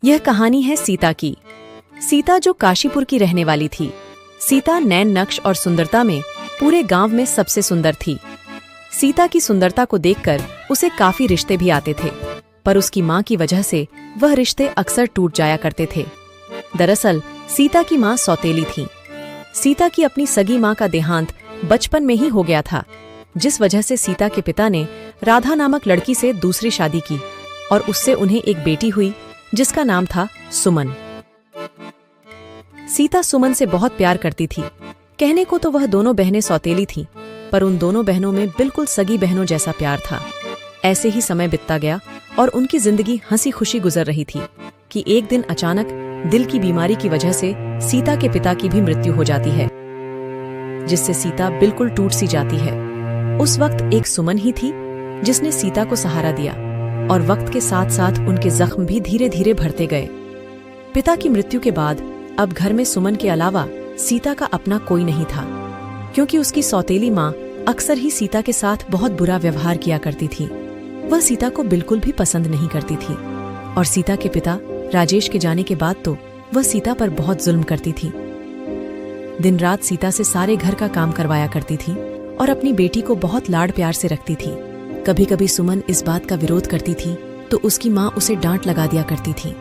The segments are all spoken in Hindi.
यह कहानी है सीता की। सीता जो काशीपुर की रहने वाली थी। सीता नैन नक्श और सुंदरता में पूरे गांव में सबसे सुंदर थी। सीता की सुंदरता को देखकर उसे काफी रिश्ते भी आते थे, पर उसकी माँ की वजह से वह रिश्ते अक्सर टूट जाया करते थे। दरअसल सीता की माँ सौतेली थी। सीता की अपनी सगी माँ का देहांत बचपन में ही हो गया था, जिस वजह से सीता के पिता ने राधा नामक लड़की से दूसरी शादी की और उससे उन्हें एक बेटी हुई जिसका नाम था सुमन। सीता सुमन से बहुत प्यार करती थी। कहने को तो वह दोनों बहनें सौतेली थीं, पर उन दोनों बहनों में बिल्कुल सगी बहनों जैसा प्यार था। ऐसे ही समय बीतता गया और उनकी जिंदगी हंसी खुशी गुजर रही थी कि एक दिन अचानक दिल की बीमारी की वजह से सीता के पिता की भी मृत्यु हो जाती है, जिससे सीता बिल्कुल टूट सी जाती है। उस वक्त एक सुमन ही थी जिसने सीता को सहारा दिया और वक्त के साथ साथ उनके जख्म भी धीरे धीरे भरते गए। पिता की मृत्यु के बाद अब घर में सुमन के अलावा सीता का अपना कोई नहीं था, क्योंकि उसकी सौतेली माँ अक्सर ही सीता के साथ बहुत बुरा व्यवहार किया करती थी। वह सीता को बिल्कुल भी पसंद नहीं करती थी और सीता के पिता राजेश के जाने के बाद तो वह सीता पर बहुत जुल्म करती थी। दिन रात सीता से सारे घर का काम करवाया करती थी और अपनी बेटी को बहुत लाड प्यार से रखती थी। कभी कभी सुमन इस बात का विरोध करती थी तो उसकी माँ उसे डांट लगा दिया करती थी।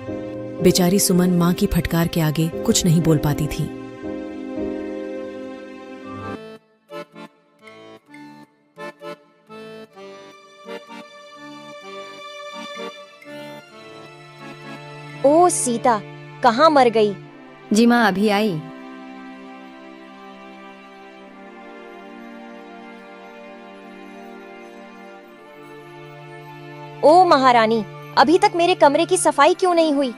बेचारी सुमन माँ की फटकार के आगे कुछ नहीं बोल पाती थी। ओ सीता, कहाँ मर गई? जी माँ, अभी आई। ओ महारानी, अभी तक मेरे कमरे की सफाई क्यों नहीं हुई?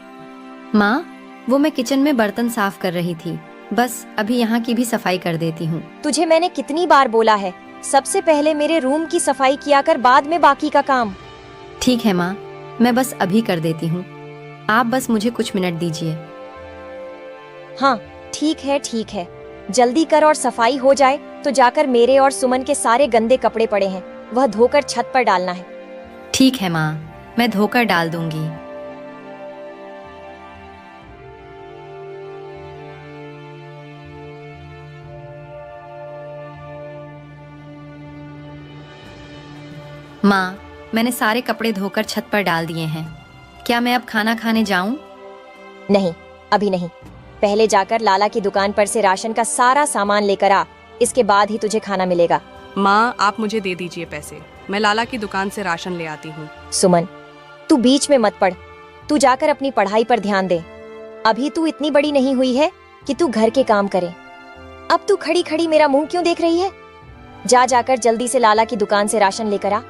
माँ, वो मैं किचन में बर्तन साफ कर रही थी, बस अभी यहाँ की भी सफाई कर देती हूँ। तुझे मैंने कितनी बार बोला है, सबसे पहले मेरे रूम की सफाई किया कर, बाद में बाकी का काम। ठीक है माँ, मैं बस अभी कर देती हूँ, आप बस मुझे कुछ मिनट दीजिए। हाँ ठीक है, जल्दी कर और सफाई हो जाए तो जाकर मेरे और सुमन के सारे गंदे कपड़े पड़े हैं, वह धोकर छत पर डालना है। ठीक है माँ, मैं धोकर डाल दूंगी। माँ, मैंने सारे कपड़े धोकर छत पर डाल दिए हैं, क्या मैं अब खाना खाने जाऊं? नहीं, अभी नहीं, पहले जाकर लाला की दुकान पर से राशन का सारा सामान लेकर आ, इसके बाद ही तुझे खाना मिलेगा। माँ, आप मुझे दे दीजिए पैसे, मैं लाला की दुकान से राशन ले आती हूँ। सुमन, तू बीच में मत पड़, तू जाकर अपनी पढ़ाई पर ध्यान दे। अभी तू इतनी बड़ी नहीं हुई है कि तू घर के काम करे। अब तू खड़ी खड़ी मेरा मुंह क्यों देख रही है? जाकर जल्दी से लाला की दुकान से राशन लेकर आ,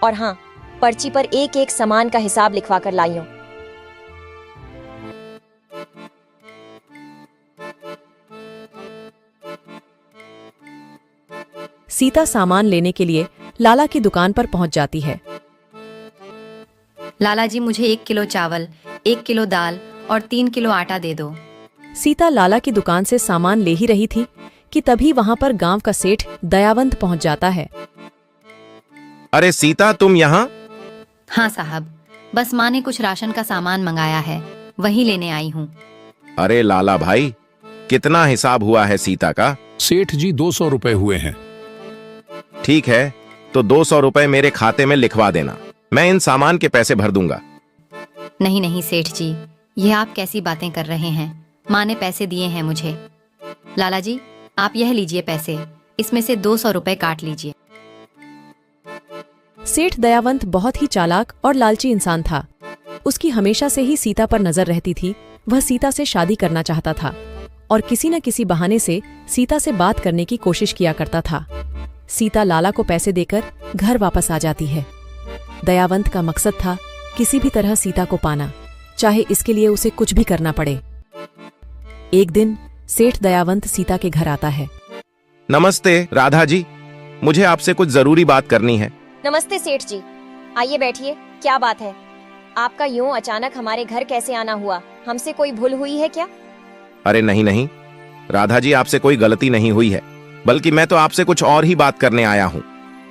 और हाँ, पर्ची पर एक एक सामान का हिसाब लिखवा कर लाइयो। सीता सामान लेने के लिए लाला की दुकान पर पहुंच जाती है। लाला जी, मुझे 1 किलो चावल, 1 किलो दाल और 3 किलो आटा दे दो। सीता लाला की दुकान से सामान ले ही रही थी कि तभी वहां पर गांव का सेठ दयावंत पहुंच जाता है। अरे सीता, तुम यहाँ? हाँ साहब, बस माँ ने कुछ राशन का सामान मंगाया है, वही लेने आई हूँ। अरे लाला भाई, कितना हिसाब हुआ है सीता का? सेठ जी, 200 रुपए हुए हैं। ठीक है, तो 200 रुपए मेरे खाते में लिखवा देना, मैं इन सामान के पैसे भर दूंगा। नहीं नहीं सेठ जी, ये आप कैसी बातें कर रहे हैं? माँ ने पैसे दिए हैं मुझे। लाला जी, आप यह लीजिए पैसे, इसमें से 200 रुपए काट लीजिए। सेठ दयावंत बहुत ही चालाक और लालची इंसान था। उसकी हमेशा से ही सीता पर नजर रहती थी। वह सीता से शादी करना चाहता था और किसी न किसी बहाने से सीता से बात करने की कोशिश किया करता था। सीता लाला को पैसे देकर घर वापस आ जाती है। दयावंत का मकसद था किसी भी तरह सीता को पाना, चाहे इसके लिए उसे कुछ भी करना पड़े। एक दिन सेठ दयावंत सीता के घर आता है। नमस्ते राधा जी, मुझे आपसे कुछ जरूरी बात करनी है। नमस्ते सेठ जी, आइए बैठिए, क्या बात है? आपका यूं अचानक हमारे घर कैसे आना हुआ? हमसे कोई भूल हुई है क्या? अरे नहीं राधा जी, आपसे कोई गलती नहीं हुई है, बल्कि मैं तो आपसे कुछ और ही बात करने आया हूँ।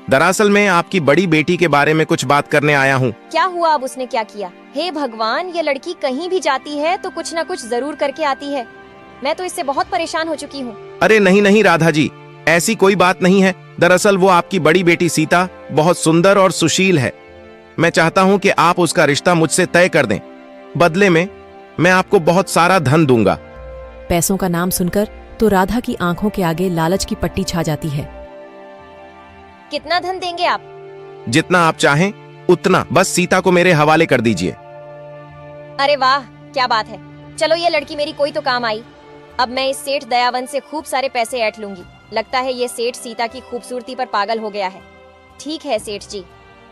दरअसल मैं आपकी बड़ी बेटी के बारे में कुछ बात करने आया हूँ। क्या हुआ? अब उसने क्या किया? हे भगवान, ये लड़की कहीं भी जाती है तो कुछ न कुछ जरूर करके आती है। मैं तो इससे बहुत परेशान हो चुकी हूँ। अरे नहीं नहीं राधा जी, ऐसी कोई बात नहीं है। दरअसल वो आपकी बड़ी बेटी सीता बहुत सुंदर और सुशील है। मैं चाहता हूँ कि आप उसका रिश्ता मुझसे तय कर दें। बदले में मैं आपको बहुत सारा धन दूंगा। पैसों का नाम सुनकर तो राधा की आंखों के आगे लालच की पट्टी छा जाती है। कितना धन देंगे आप? जितना आप चाहें उतना, बस सीता को मेरे हवाले कर दीजिए। अरे वाह, क्या बात है। चलो, ये लड़की मेरी कोई तो काम आई। अब मैं इस सेठ दयावंत से खूब सारे पैसे ऐंठ लूंगी। लगता है ये सेठ सीता की खूबसूरती पर पागल हो गया है। ठीक है सेठ जी,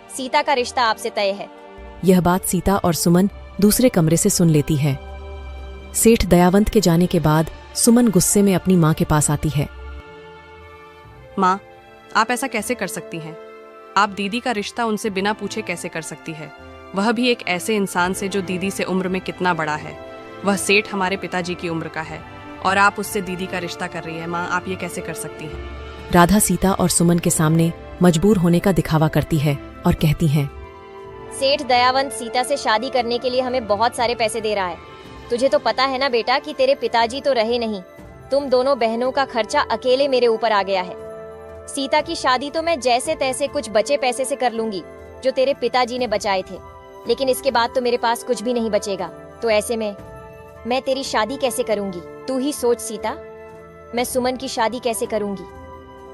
सीता का रिश्ता आपसे तय है। यह बात सीता और सुमन दूसरे कमरे से सुन लेती है। सेठ दयावंत के जाने के बाद सुमन गुस्से में अपनी माँ के पास आती है। माँ, आप ऐसा कैसे कर सकती हैं? आप दीदी का रिश्ता उनसे बिना पूछे कैसे कर सकती है? वह भी एक ऐसे इंसान से जो दीदी से उम्र में कितना बड़ा है। वह सेठ हमारे पिताजी की उम्र का है और आप उससे दीदी का रिश्ता कर रही है। माँ, आप ये कैसे कर सकती हैं? राधा सीता और सुमन के सामने मजबूर होने का दिखावा करती है और कहती हैं, सेठ दयावंत सीता से शादी करने के लिए हमें बहुत सारे पैसे दे रहा है। तुझे तो पता है ना बेटा कि तेरे पिताजी तो रहे नहीं। तुम दोनों बहनों का खर्चा अकेले मेरे ऊपर आ गया है। सीता की शादी तो मैं जैसे तैसे कुछ बचे पैसे से कर लूंगी जो तेरे पिताजी ने बचाए थे, लेकिन इसके बाद तो मेरे पास कुछ भी नहीं बचेगा। तो ऐसे में मैं तेरी शादी कैसे करूंगी? तू ही सोच सीता, मैं सुमन की शादी कैसे करूंगी?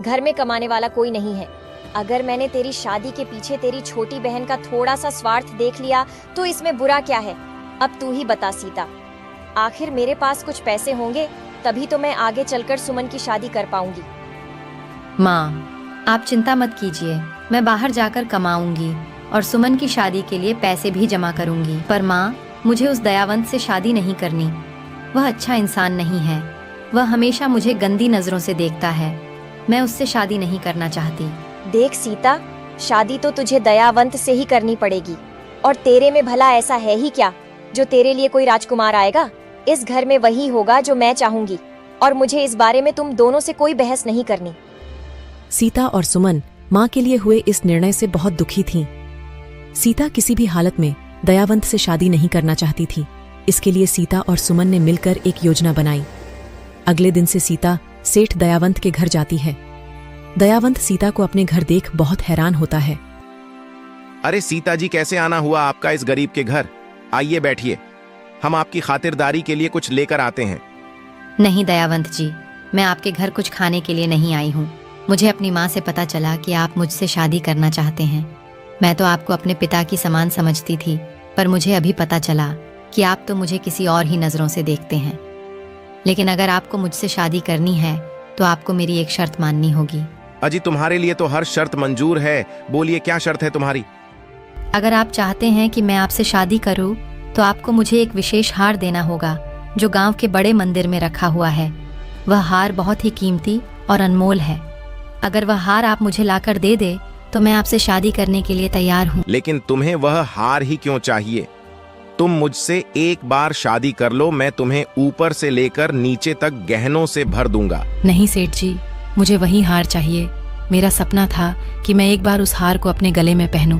घर में कमाने वाला कोई नहीं है। अगर मैंने तेरी शादी के पीछे तेरी छोटी बहन का थोड़ा सा स्वार्थ देख लिया तो इसमें बुरा क्या है? अब तू ही बता सीता, आखिर मेरे पास कुछ पैसे होंगे तभी तो मैं आगे चलकर सुमन की शादी कर पाऊंगी। माँ, आप चिंता मत कीजिए, मैं बाहर जाकर कमाऊंगी और सुमन की शादी के लिए पैसे भी जमा करूंगी। पर माँ, मुझे उस दयावंत से शादी नहीं करनी। वह अच्छा इंसान नहीं है। वह हमेशा मुझे गंदी नजरों से देखता है। मैं उससे शादी नहीं करना चाहती। देख सीता, शादी तो तुझे दयावंत से ही करनी पड़ेगी। और तेरे में भला ऐसा है ही क्या जो तेरे लिए कोई राजकुमार आएगा? इस घर में वही होगा जो मैं चाहूंगी और मुझे इस बारे में तुम दोनों से कोई बहस नहीं करनी। सीता और सुमन माँ के लिए हुए इस निर्णय से बहुत दुखी थीं। सीता किसी भी हालत में दयावंत से शादी नहीं करना चाहती थी। इसके लिए सीता और सुमन ने मिलकर एक योजना बनाई। अगले दिन से सीता सेठ दयावंत के घर जाती है। दयावंत सीता को अपने घर देख बहुत हैरान होता है। अरे सीता जी, कैसे आना हुआ आपका इस गरीब के घर? आइए बैठिए, हम आपकी खातिरदारी के लिए कुछ लेकर आते हैं। नहीं दयावंत जी, मैं आपके घर कुछ खाने के लिए नहीं आई हूँ। मुझे अपनी माँ से पता चला कि आप मुझसे शादी करना चाहते हैं। मैं तो आपको अपने पिता की समान समझती थी, पर मुझे अभी पता चला कि आप तो मुझे किसी और ही नज़रों से देखते हैं। लेकिन अगर आपको मुझसे शादी करनी है तो आपको मेरी एक शर्त माननी होगी। अजी, तुम्हारे लिए तो हर शर्त मंजूर है। बोलिए, क्या शर्त है तुम्हारी? अगर आप चाहते हैं कि मैं आपसे शादी करूं, तो आपको मुझे एक विशेष हार देना होगा जो गांव के बड़े मंदिर में रखा हुआ है। वह हार बहुत ही कीमती और अनमोल है। अगर वह हार आप मुझे लाकर दे दे तो मैं आपसे शादी करने के लिए तैयार हूँ। लेकिन तुम्हें वह हार ही क्यों चाहिए? तुम मुझसे एक बार शादी कर लो, मैं तुम्हें ऊपर से लेकर नीचे तक गहनों से भर दूंगा। नहीं सेठ जी, मुझे वही हार चाहिए। मेरा सपना था कि मैं एक बार उस हार को अपने गले में पहनूं।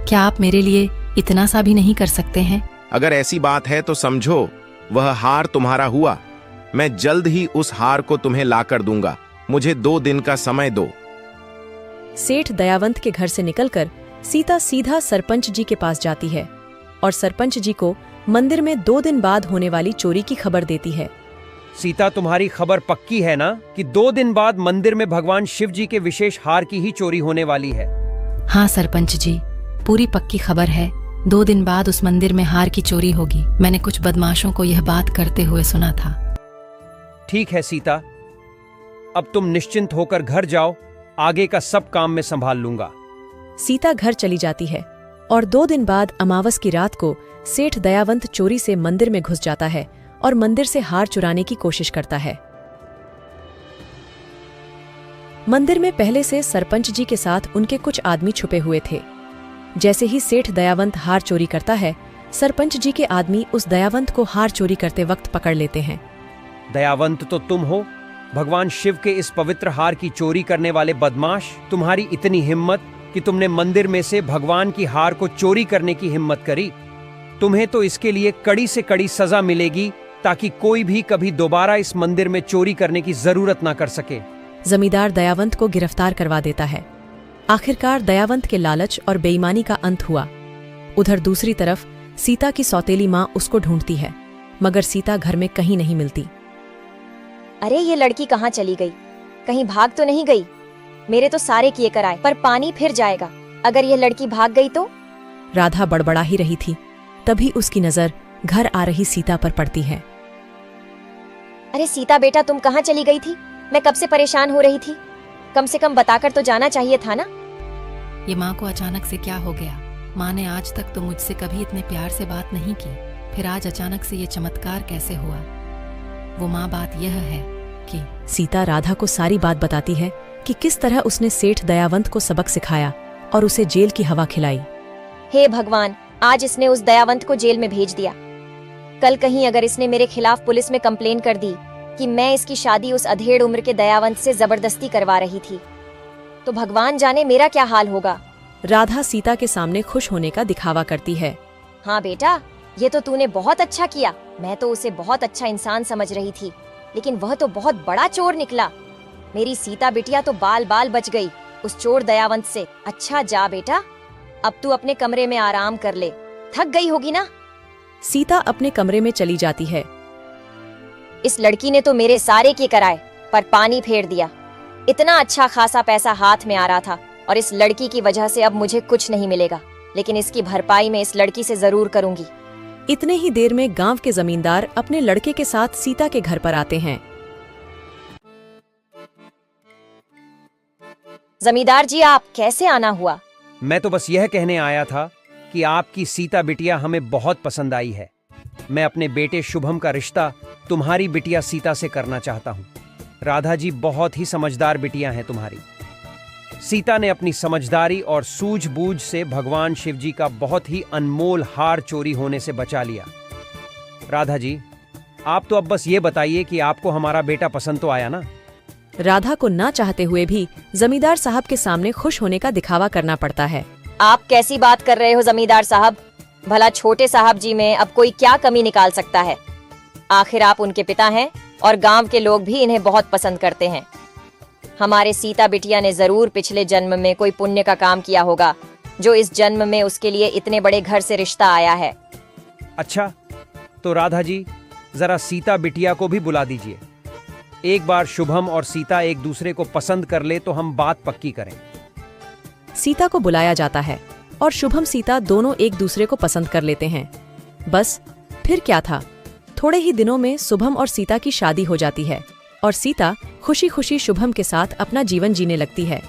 क्या आप मेरे लिए इतना सा भी नहीं कर सकते हैं? अगर ऐसी बात है तो समझो वह हार तुम्हारा हुआ। मैं जल्द ही उस हार को तुम्हें लाकर दूंगा। मुझे 2 दिन का समय दो। सेठ दयावंत के घर से निकलकर सीता सीधा सरपंच जी के पास जाती है और सरपंच जी को मंदिर में 2 दिन बाद होने वाली चोरी की खबर देती है। सीता, तुम्हारी खबर पक्की है ना कि 2 दिन बाद मंदिर में भगवान शिव जी के विशेष हार की ही चोरी होने वाली है? हाँ सरपंच जी, पूरी पक्की खबर है। 2 दिन बाद उस मंदिर में हार की चोरी होगी। मैंने कुछ बदमाशों को यह बात करते हुए सुना था। ठीक है सीता, अब तुम निश्चिंत होकर घर जाओ। आगे का सब काम मैं संभाल लूंगा। सीता घर चली जाती है और 2 दिन बाद अमावस की रात को सेठ दयावंत चोरी से मंदिर में घुस जाता है और मंदिर से हार चुराने की कोशिश करता है। मंदिर में पहले से सरपंच जी के साथ उनके कुछ आदमी छुपे हुए थे। जैसे ही सेठ दयावंत हार चोरी करता है, सरपंच जी के आदमी उस दयावंत को हार चोरी करते वक्त पकड़ लेते हैं। दयावंत तो तुम हो भगवान शिव के इस पवित्र हार की चोरी करने वाले बदमाश, तुम्हारी इतनी हिम्मत कि तुमने मंदिर में से भगवान की हार को चोरी करने की हिम्मत करी। तुम्हें तो इसके लिए कड़ी से कड़ी सजा मिलेगी, ताकि कोई भी कभी दोबारा इस मंदिर में चोरी करने की जरूरत ना कर सके। जमींदार दयावंत को गिरफ्तार करवा देता है। आखिरकार दयावंत के लालच और बेईमानी का अंत हुआ। उधर दूसरी तरफ सीता की सौतेली माँ उसको ढूंढती है, मगर सीता घर में कहीं नहीं मिलती। अरे ये लड़की कहाँ चली गई? कहीं भाग तो नहीं गई? मेरे तो सारे किए कराए, पर पानी फिर जाएगा। अगर ये लड़की भाग गई तो? राधा बड़बड़ा ही रही थी, तभी उसकी नजर घर आ रही सीता पर पड़ती है। अरे सीता बेटा, तुम कहाँ चली गई थी? मैं कब से परेशान हो रही थी। कम से कम बताकर तो जाना चाहिए था ना। ये माँ को अचानक से क्या हो गया? माँ ने आज तक तो मुझसे कभी इतने प्यार से बात नहीं की, फिर आज अचानक से ये चमत्कार कैसे हुआ? वो माँ, बात यह है कि सीता राधा को सारी बात बताती है कि किस तरह उसने सेठ दयावंत को सबक सिखाया और उसे जेल की हवा खिलाई। हे भगवान, आज इसने उस दयावंत को जेल में भेज दिया। कल कहीं अगर इसने मेरे खिलाफ पुलिस में कंप्लेन कर दी कि मैं इसकी शादी उस अधेड़ उम्र के दयावंत से जबरदस्ती करवा रही थी, तो भगवान जाने मेरा क्या हाल होगा। राधा सीता के सामने खुश होने का दिखावा करती है। हाँ बेटा, ये तो तूने बहुत अच्छा किया। मैं तो उसे बहुत अच्छा इंसान समझ रही थी, लेकिन वह तो बहुत बड़ा चोर निकला। मेरी सीता बिटिया तो बाल बाल बच गई उस चोर दयावंत से। अच्छा जा बेटा, अब तू अपने कमरे में आराम कर ले, थक गई होगी ना। सीता अपने कमरे में चली जाती है। इस लड़की ने तो मेरे सारे किए कराए, पर पानी फेर दिया। इतना अच्छा खासा पैसा हाथ में आ रहा था, और इस लड़की की वजह से अब मुझे कुछ नहीं मिलेगा, लेकिन इसकी भरपाई मैं इस लड़की से जरूर करूंगी। इतने ही देर में गांव के जमींदार अपने लड़के के साथ सीता के घर पर आते हैं। जमींदार जी, आप कैसे आना हुआ? मैं तो बस यह कहने आया था कि आपकी सीता बिटिया हमें बहुत पसंद आई है। मैं अपने बेटे शुभम का रिश्ता तुम्हारी बिटिया सीता से करना चाहता हूँ। राधा जी बहुत ही समझदार बिटिया हैं तुम्हारी। सीता ने अपनी समझदारी और सूझबूझ से भगवान शिव जी का बहुत ही अनमोल हार चोरी होने से बचा लिया। राधा जी, आप तो अब बस ये बताइए कि आपको हमारा बेटा पसंद तो आया ना? राधा को ना चाहते हुए भी जमींदार साहब के सामने खुश होने का दिखावा करना पड़ता है। आप कैसी बात कर रहे हो जमींदार साहब? भला छोटे साहब जी में अब कोई क्या कमी निकाल सकता है? आखिर आप उनके पिता हैं, और गांव के लोग भी इन्हें बहुत पसंद करते हैं। हमारे सीता बिटिया ने जरूर पिछले जन्म में कोई पुण्य का काम किया होगा, जो इस जन्म में उसके लिए इतने बड़े घर से रिश्ता आया है। अच्छा, तो राधा जी जरा सीता बिटिया को भी बुला दीजिए। एक बार शुभम और सीता एक दूसरे को पसंद कर ले तो हम बात पक्की करें। सीता को बुलाया जाता है और शुभम सीता दोनों एक दूसरे को पसंद कर लेते हैं। बस फिर क्या था, थोड़े ही दिनों में शुभम और सीता की शादी हो जाती है और सीता खुशी खुशी शुभम के साथ अपना जीवन जीने लगती है।